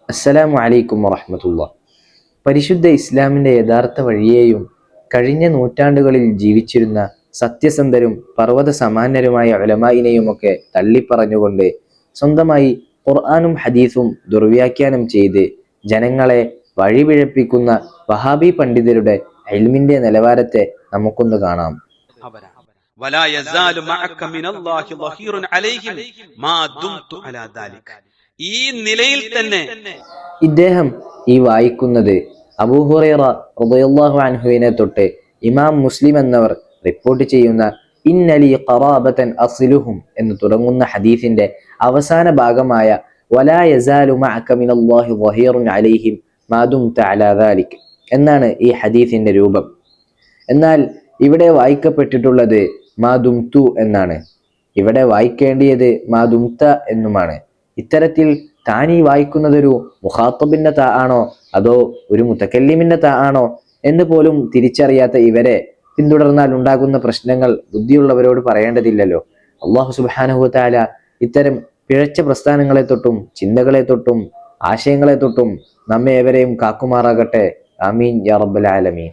അസ്സലാമു അലൈക്കും വറഹ്മത്തുള്ളാഹി. പരിശുദ്ധ ഇസ്ലാമിൻ്റെ യഥാർത്ഥ വഴിയെയും കഴിഞ്ഞ നൂറ്റാണ്ടുകളിൽ ജീവിച്ചിരുന്ന സത്യസന്ധരും പർവ്വത സമാനരുമായ ഉലമാഇനെയുമൊക്കെ തള്ളിപ്പറഞ്ഞുകൊണ്ട് സ്വന്തമായി ഖുർആനും ഹദീസും ദുർവ്യാഖ്യാനം ചെയ്ത് ജനങ്ങളെ വഴിപിഴപ്പിക്കുന്ന വഹാബി പണ്ഡിതരുടെ ഇൽമിന്റെ നിലവാരത്തെ നമുക്കൊന്ന് കാണാം. ഈ നിലയിൽ തന്നെ ഇദ്ദേഹം ഈ വായിക്കുന്നത് അബൂ ഹുറൈറ റളിയല്ലാഹു അൻഹുവിനെ തൊട്ട് ഇമാം മുസ്ലിം എന്നവർ റിപ്പോർട്ട് ചെയ്യുന്ന ഇന്നലി ഖറാബതൻ അസ്ലുഹും എന്ന് തുടങ്ങുന്ന ഹദീസിന്റെ അവസാന ഭാഗമായ വലാ യസാലു മഅക മിനല്ലാഹി ളഹീറുൻ അലൈഹിം മാ ദുംത അലാ ദാലിക് എന്നാണ് ഈ ഹദീസിന്റെ രൂപം. എന്നാൽ ഇവിടെ വായിക്കപ്പെട്ടിട്ടുള്ളത് മാ ദുംതു എന്നാണ്. ഇവിടെ വായിക്കേണ്ടിയത് മാ ദുംത എന്നുമാണ്. ഇത്തരത്തിൽ താൻ ഈ വായിക്കുന്നതൊരു മുഖാത്തബിന്റെ ത ആണോ അതോ ഒരു മുതക്കല്ലിമിന്റെ ത ആണോ എന്ന് പോലും തിരിച്ചറിയാത്ത ഇവരെ പിന്തുടർന്നാൽ ഉണ്ടാകുന്ന പ്രശ്നങ്ങൾ ബുദ്ധിയുള്ളവരോട് പറയേണ്ടതില്ലല്ലോ. അല്ലാഹു സുബ്ഹാനഹു വ തആല ഇത്തരം പിഴച്ച പ്രസ്ഥാനങ്ങളെ തൊട്ടും ചിന്തകളെ തൊട്ടും ആശയങ്ങളെ തൊട്ടും നമ്മെ ഏവരെയും കാക്കുമാറാകട്ടെ. ആമീൻ യാ റബ്ബൽ ആലമീൻ.